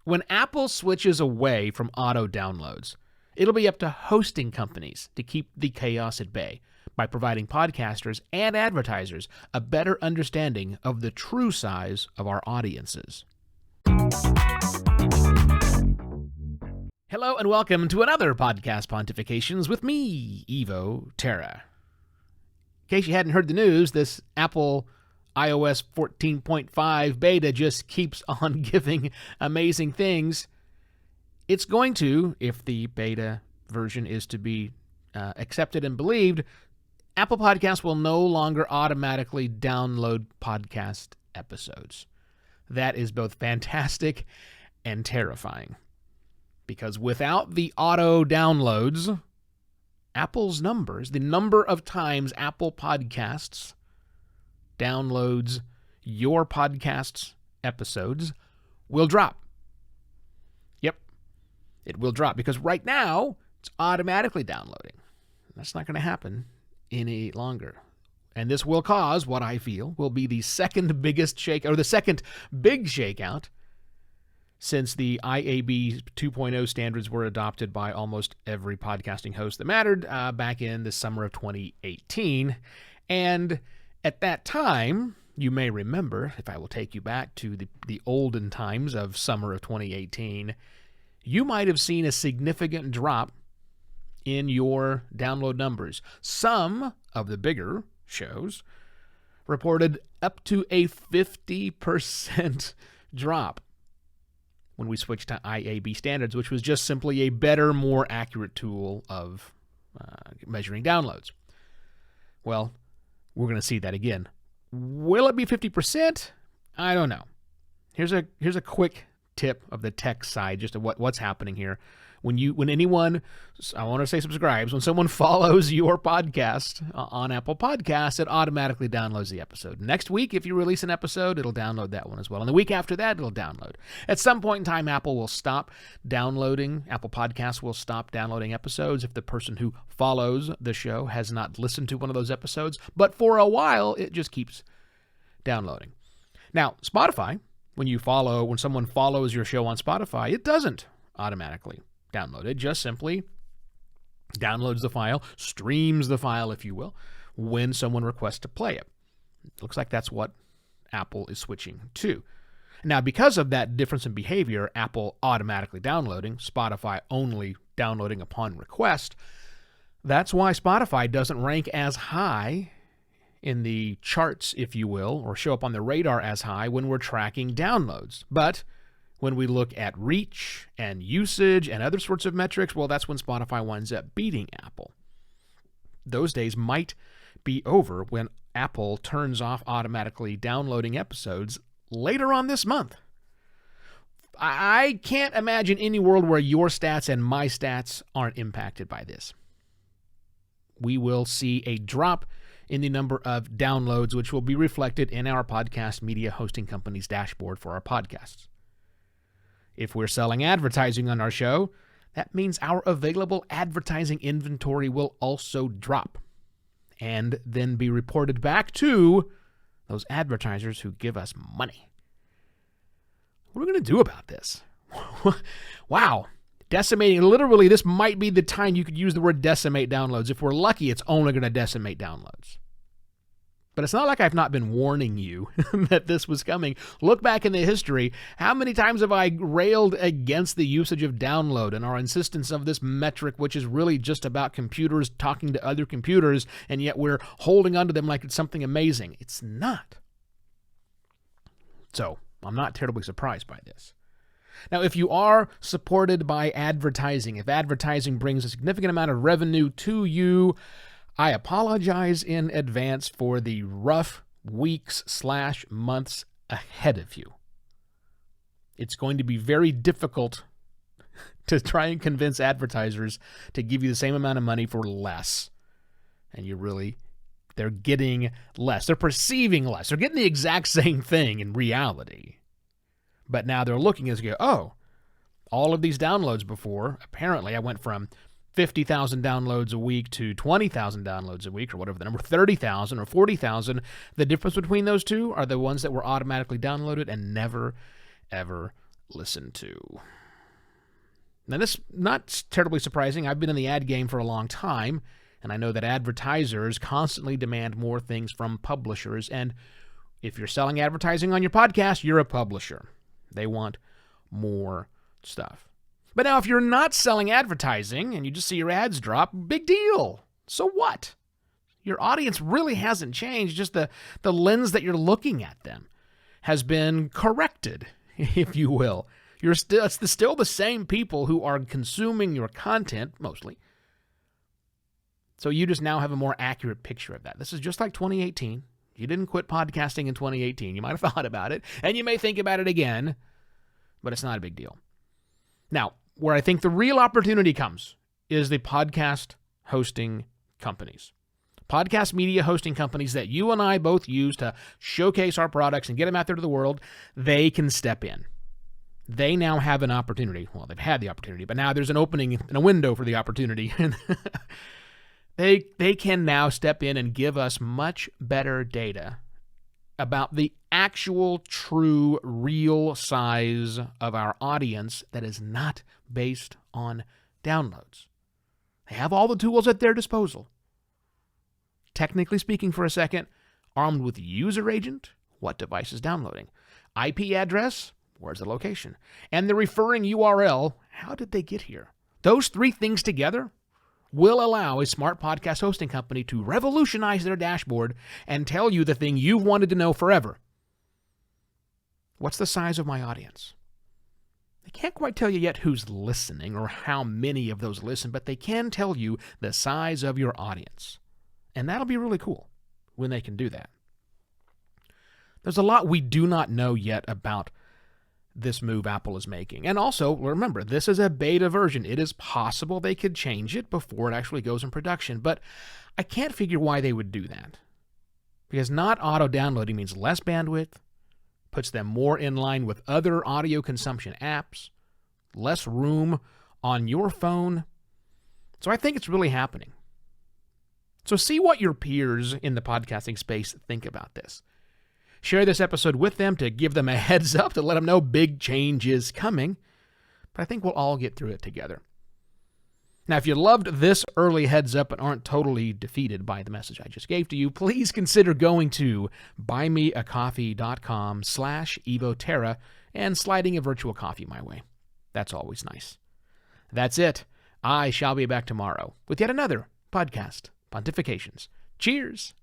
When Apple switches away from auto downloads, it'll be up to hosting companies to keep the chaos at bay by providing podcasters and advertisers a better understanding of the true size of our audiences. Hello and welcome to another Podcast Pontifications with me, Evo Terra. In case you hadn't heard the news, this Apple iOS 14.5 beta just keeps on giving amazing things. It's going to, if the beta version is to be accepted and believed, Apple Podcasts will no longer automatically download podcast episodes. That is both fantastic and terrifying. Because without the auto downloads, Apple's numbers, the number of times Apple Podcasts downloads your podcast's episodes, will drop. Yep, it will drop because right now it's automatically downloading. That's not going to happen any longer. And this will cause what I feel will be the second biggest shake, or the second big shakeout since the IAB 2.0 standards were adopted by almost every podcasting host that mattered back in the summer of 2018. And at that time, you may remember, if I will take you back to the olden times of summer of 2018, you might have seen a significant drop in your download numbers. Some of the bigger shows reported up to a 50% drop when we switched to IAB standards, which was just simply a better, more accurate tool of measuring downloads. Well, we're going to see that again. Will it be 50%? I don't know. Here's a quick tip of the tech side, just of what's happening here. When anyone, I want to say subscribes, when someone follows your podcast on Apple Podcasts, it automatically downloads the episode. Next week, if you release an episode, it'll download that one as well. And the week after that, it'll download. At some point in time, Apple Podcasts will stop downloading episodes if the person who follows the show has not listened to one of those episodes. But for a while, it just keeps downloading. Now, Spotify, when someone follows your show on Spotify, it doesn't automatically download it. Just simply downloads the file, streams the file, if you will, when someone requests to play it. It looks like that's what Apple is switching to. Now, because of that difference in behavior, Apple automatically downloading, Spotify only downloading upon request, that's why Spotify doesn't rank as high in the charts, if you will, or show up on the radar as high when we're tracking downloads. But when we look at reach and usage and other sorts of metrics, well, that's when Spotify winds up beating Apple. Those days might be over when Apple turns off automatically downloading episodes later on this month. I can't imagine any world where your stats and my stats aren't impacted by this. We will see a drop in the number of downloads, which will be reflected in our podcast media hosting company's dashboard for our podcasts. If we're selling advertising on our show, that means our available advertising inventory will also drop and then be reported back to those advertisers who give us money. What are we going to do about this? Wow. Decimating, literally, this might be the time you could use the word decimate downloads. If we're lucky, it's only going to decimate downloads. But it's not like I've not been warning you that this was coming. Look back in the history. How many times have I railed against the usage of download and our insistence of this metric, which is really just about computers talking to other computers, and yet we're holding onto them like it's something amazing. It's not. So I'm not terribly surprised by this. Now, if you are supported by advertising, if advertising brings a significant amount of revenue to you, I apologize in advance for the rough weeks/months ahead of you. It's going to be very difficult to try and convince advertisers to give you the same amount of money for less. And they're getting less. They're perceiving less. They're getting the exact same thing in reality. But now they're looking and go, oh, all of these downloads before, apparently I went from 50,000 downloads a week to 20,000 downloads a week, or whatever the number, 30,000 or 40,000. The difference between those two are the ones that were automatically downloaded and never, ever listen to. Now, this not terribly surprising. I've been in the ad game for a long time, and I know that advertisers constantly demand more things from publishers. And if you're selling advertising on your podcast, you're a publisher. They want more stuff. But now if you're not selling advertising and you just see your ads drop, big deal. So what? Your audience really hasn't changed. Just the lens that you're looking at them has been corrected, if you will. It's still the same people who are consuming your content, mostly. So you just now have a more accurate picture of that. This is just like 2018. You didn't quit podcasting in 2018. You might have thought about it, and you may think about it again, but it's not a big deal. Now, where I think the real opportunity comes is the podcast hosting companies. Podcast media hosting companies that you and I both use to showcase our products and get them out there to the world, they can step in. They now have an opportunity. Well, they've had the opportunity, but now there's an opening and a window for the opportunity. They can now step in and give us much better data about the actual, true, real size of our audience that is not based on downloads. They have all the tools at their disposal. Technically speaking, for a second, armed with user agent, what device is downloading? IP address, where's the location? And the referring URL, how did they get here? Those three things together will allow a smart podcast hosting company to revolutionize their dashboard and tell you the thing you've wanted to know forever. What's the size of my audience? They can't quite tell you yet who's listening or how many of those listen, but they can tell you the size of your audience. And that'll be really cool when they can do that. There's a lot we do not know yet about this move Apple is making. And also, remember, this is a beta version. It is possible they could change it before it actually goes in production, but I can't figure why they would do that. Because not auto-downloading means less bandwidth, puts them more in line with other audio consumption apps, less room on your phone. So I think it's really happening. So see what your peers in the podcasting space think about this. Share this episode with them to give them a heads up, to let them know big change is coming. But I think we'll all get through it together. Now, if you loved this early heads up and aren't totally defeated by the message I just gave to you, please consider going to buymeacoffee.com/evoterra and sliding a virtual coffee my way. That's always nice. That's it. I shall be back tomorrow with yet another podcast, Pontifications. Cheers!